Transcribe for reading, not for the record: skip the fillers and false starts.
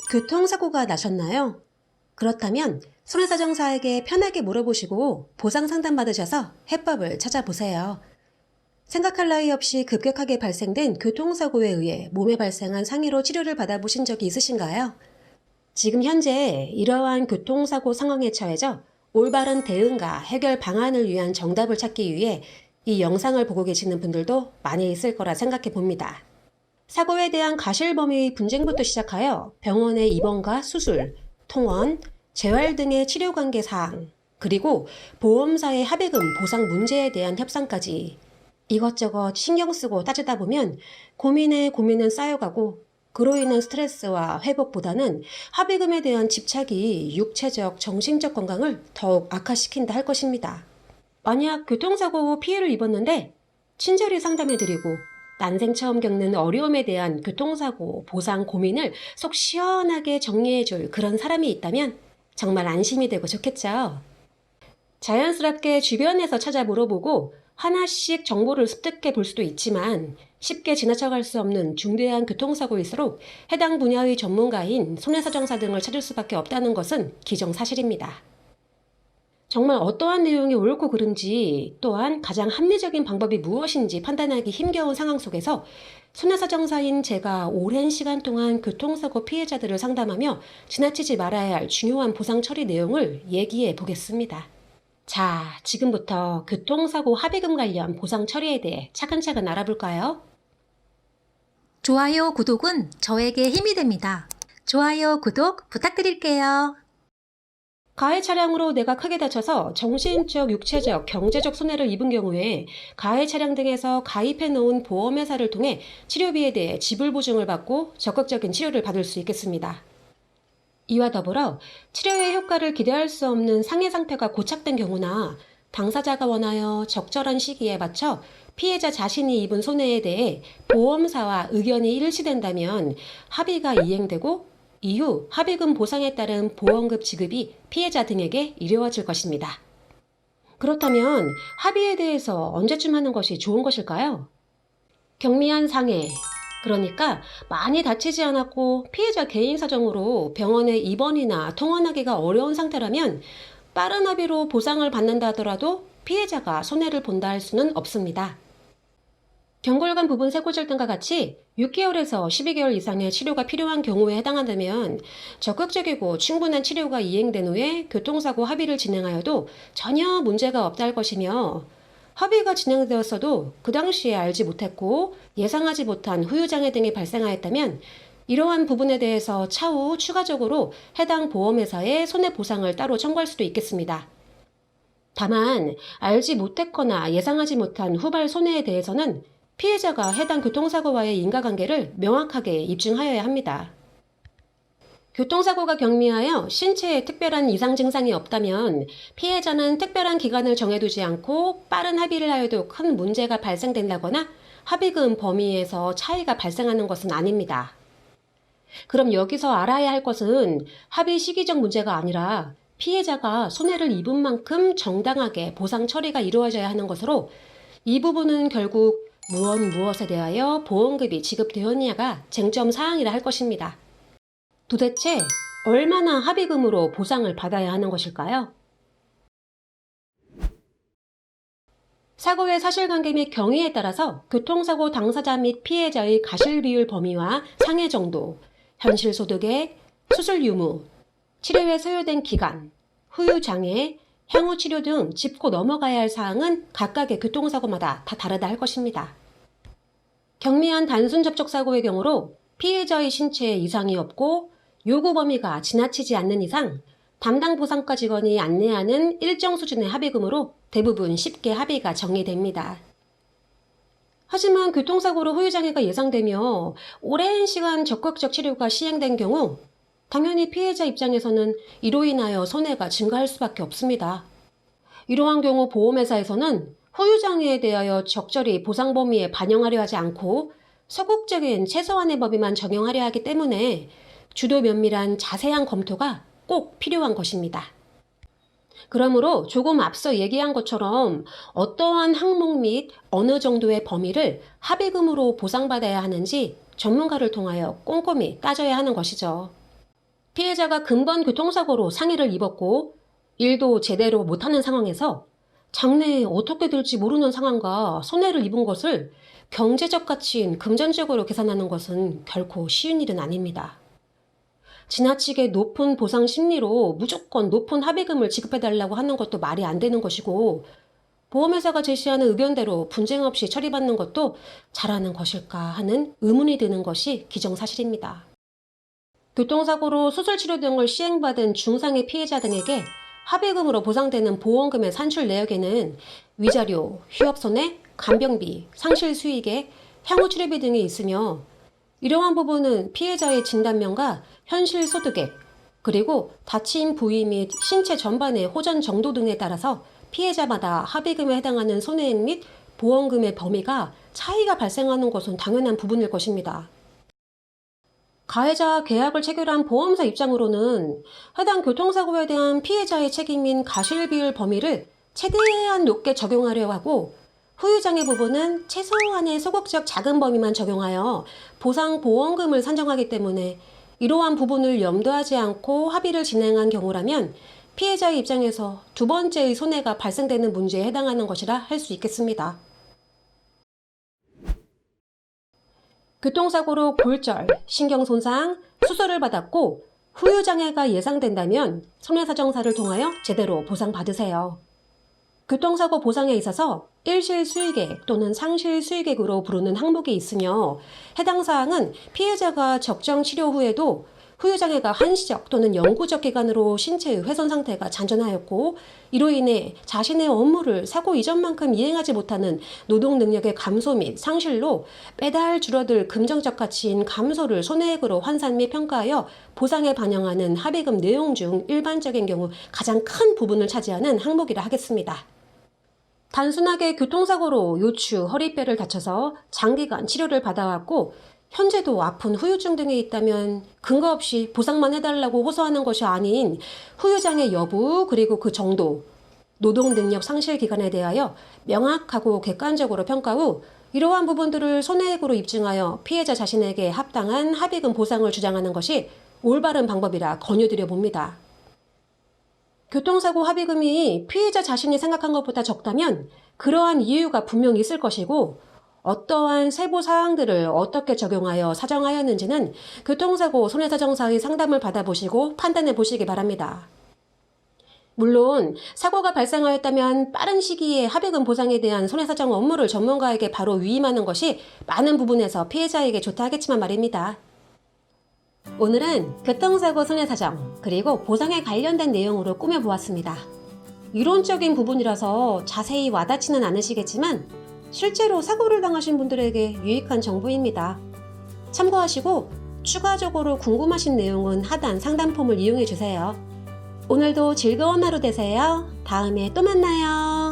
교통사고가 나셨나요? 그렇다면 손해사정사에게 편하게 물어보시고 보상 상담 받으셔서 해법을 찾아보세요. 생각할 나위 없이 급격하게 발생된 교통사고에 의해 몸에 발생한 상해로 치료를 받아보신 적이 있으신가요? 지금 현재 이러한 교통사고 상황에 처해져 올바른 대응과 해결 방안을 위한 정답을 찾기 위해 이 영상을 보고 계시는 분들도 많이 있을 거라 생각해 봅니다. 사고에 대한 가실범위의 분쟁부터 시작하여 병원의 입원과 수술, 통원, 재활 등의 치료관계 사항, 그리고 보험사의 합의금 보상 문제에 대한 협상까지 이것저것 신경 쓰고 따지다 보면 고민에 고민은 쌓여가고 그로 인한 스트레스와 회복보다는 합의금에 대한 집착이 육체적, 정신적 건강을 더욱 악화시킨다 할 것입니다. 만약 교통사고 후 피해를 입었는데 친절히 상담해드리고 난생 처음 겪는 어려움에 대한 교통사고 보상 고민을 속 시원하게 정리해줄 그런 사람이 있다면 정말 안심이 되고 좋겠죠. 자연스럽게 주변에서 찾아 물어보고 하나씩 정보를 습득해 볼 수도 있지만 쉽게 지나쳐갈 수 없는 중대한 교통사고일수록 해당 분야의 전문가인 손해사정사 등을 찾을 수밖에 없다는 것은 기정사실입니다. 정말 어떠한 내용이 옳고 그른지 또한 가장 합리적인 방법이 무엇인지 판단하기 힘겨운 상황 속에서 손해사정사인 제가 오랜 시간 동안 교통사고 피해자들을 상담하며 지나치지 말아야 할 중요한 보상 처리 내용을 얘기해 보겠습니다. 자, 지금부터 교통사고 합의금 관련 보상 처리에 대해 차근차근 알아볼까요? 좋아요, 구독은 저에게 힘이 됩니다. 좋아요, 구독 부탁드릴게요. 가해 차량으로 내가 크게 다쳐서 정신적, 육체적, 경제적 손해를 입은 경우에 가해 차량 등에서 가입해 놓은 보험회사를 통해 치료비에 대해 지불 보증을 받고 적극적인 치료를 받을 수 있겠습니다. 이와 더불어 치료의 효과를 기대할 수 없는 상해 상태가 고착된 경우나 당사자가 원하여 적절한 시기에 맞춰 피해자 자신이 입은 손해에 대해 보험사와 의견이 일치된다면 합의가 이행되고 이후 합의금 보상에 따른 보험금 지급이 피해자 등에게 이루어질 것입니다. 그렇다면 합의에 대해서 언제쯤 하는 것이 좋은 것일까요? 경미한 상해, 그러니까 많이 다치지 않았고 피해자 개인 사정으로 병원에 입원이나 통원하기가 어려운 상태라면 빠른 합의로 보상을 받는다 하더라도 피해자가 손해를 본다 할 수는 없습니다. 경골관 부분 쇄골절 등과 같이 6개월에서 12개월 이상의 치료가 필요한 경우에 해당한다면 적극적이고 충분한 치료가 이행된 후에 교통사고 합의를 진행하여도 전혀 문제가 없다 할 것이며 합의가 진행되었어도 그 당시에 알지 못했고 예상하지 못한 후유장애 등이 발생하였다면 이러한 부분에 대해서 차후 추가적으로 해당 보험회사에 손해보상을 따로 청구할 수도 있겠습니다. 다만 알지 못했거나 예상하지 못한 후발 손해에 대해서는 피해자가 해당 교통사고와의 인과관계를 명확하게 입증하여야 합니다. 교통사고가 경미하여 신체에 특별한 이상 증상이 없다면 피해자는 특별한 기간을 정해두지 않고 빠른 합의를 하여도 큰 문제가 발생된다거나 합의금 범위에서 차이가 발생하는 것은 아닙니다. 그럼 여기서 알아야 할 것은 합의 시기적 문제가 아니라 피해자가 손해를 입은 만큼 정당하게 보상 처리가 이루어져야 하는 것으로 이 부분은 결국 무엇에 대하여 보험금이 지급되었냐가 쟁점 사항이라 할 것입니다. 도대체 얼마나 합의금으로 보상을 받아야 하는 것일까요? 사고의 사실관계 및 경위에 따라서 교통사고 당사자 및 피해자의 가실비율 범위와 상해 정도, 현실소득액, 수술 유무, 치료에 소요된 기간, 후유장애, 향후 치료 등 짚고 넘어가야 할 사항은 각각의 교통사고마다 다 다르다 할 것입니다. 경미한 단순 접촉사고의 경우로 피해자의 신체에 이상이 없고 요구 범위가 지나치지 않는 이상 담당 보상과 직원이 안내하는 일정 수준의 합의금으로 대부분 쉽게 합의가 정리됩니다. 하지만 교통사고로 후유장애가 예상되며 오랜 시간 적극적 치료가 시행된 경우 당연히 피해자 입장에서는 이로 인하여 손해가 증가할 수밖에 없습니다. 이러한 경우 보험회사에서는 후유장애에 대하여 적절히 보상 범위에 반영하려 하지 않고 소극적인 최소한의 범위만 적용하려 하기 때문에 주도 면밀한 자세한 검토가 꼭 필요한 것입니다. 그러므로 조금 앞서 얘기한 것처럼 어떠한 항목 및 어느 정도의 범위를 합의금으로 보상받아야 하는지 전문가를 통하여 꼼꼼히 따져야 하는 것이죠. 피해자가 금번 교통사고로 상해를 입었고 일도 제대로 못하는 상황에서 장래에 어떻게 될지 모르는 상황과 손해를 입은 것을 경제적 가치인 금전적으로 계산하는 것은 결코 쉬운 일은 아닙니다. 지나치게 높은 보상 심리로 무조건 높은 합의금을 지급해달라고 하는 것도 말이 안 되는 것이고, 보험회사가 제시하는 의견대로 분쟁 없이 처리받는 것도 잘하는 것일까 하는 의문이 드는 것이 기정사실입니다. 교통사고로 수술치료 등을 시행받은 중상해 피해자 등에게 합의금으로 보상되는 보험금의 산출 내역에는 위자료, 휴업손해, 간병비, 상실수익액, 향후치료비 등이 있으며, 이러한 부분은 피해자의 진단명과 현실소득액, 그리고 다친 부위 및 신체 전반의 호전 정도 등에 따라서 피해자마다 합의금에 해당하는 손해액 및 보험금의 범위가 차이가 발생하는 것은 당연한 부분일 것입니다. 가해자와 계약을 체결한 보험사 입장으로는 해당 교통사고에 대한 피해자의 책임인 가실비율 범위를 최대한 높게 적용하려 하고, 후유장애 부분은 최소한의 소극적 작은 범위만 적용하여 보상 보험금을 산정하기 때문에 이러한 부분을 염두하지 않고 합의를 진행한 경우라면 피해자의 입장에서 두 번째의 손해가 발생되는 문제에 해당하는 것이라 할 수 있겠습니다. 교통사고로 골절, 신경손상, 수술을 받았고 후유장애가 예상된다면 손해사정사를 통하여 제대로 보상받으세요. 교통사고 보상에 있어서 일실수익액 또는 상실수익액으로 부르는 항목이 있으며, 해당 사항은 피해자가 적정 치료 후에도 후유장애가 한시적 또는 영구적 기간으로 신체의 훼손 상태가 잔존하였고, 이로 인해 자신의 업무를 사고 이전만큼 이행하지 못하는 노동 능력의 감소 및 상실로 매달 줄어들 금전적 가치인 감소를 손해액으로 환산 및 평가하여 보상에 반영하는 합의금 내용 중 일반적인 경우 가장 큰 부분을 차지하는 항목이라 하겠습니다. 단순하게 교통사고로 요추, 허리뼈를 다쳐서 장기간 치료를 받아왔고 현재도 아픈 후유증 등이 있다면 근거 없이 보상만 해달라고 호소하는 것이 아닌 후유장애 여부, 그리고 그 정도, 노동능력 상실 기간에 대하여 명확하고 객관적으로 평가 후 이러한 부분들을 손해액으로 입증하여 피해자 자신에게 합당한 합의금 보상을 주장하는 것이 올바른 방법이라 권유드려 봅니다. 교통사고 합의금이 피해자 자신이 생각한 것보다 적다면 그러한 이유가 분명히 있을 것이고, 어떠한 세부 사항들을 어떻게 적용하여 사정하였는지는 교통사고 손해사정사의 상담을 받아보시고 판단해 보시기 바랍니다. 물론 사고가 발생하였다면 빠른 시기에 합의금 보상에 대한 손해사정 업무를 전문가에게 바로 위임하는 것이 많은 부분에서 피해자에게 좋다 하겠지만 말입니다. 오늘은 교통사고 손해사정 그리고 보상에 관련된 내용으로 꾸며보았습니다. 이론적인 부분이라서 자세히 와닿지는 않으시겠지만 실제로 사고를 당하신 분들에게 유익한 정보입니다. 참고하시고 추가적으로 궁금하신 내용은 하단 상담 폼을 이용해 주세요. 오늘도 즐거운 하루 되세요. 다음에 또 만나요.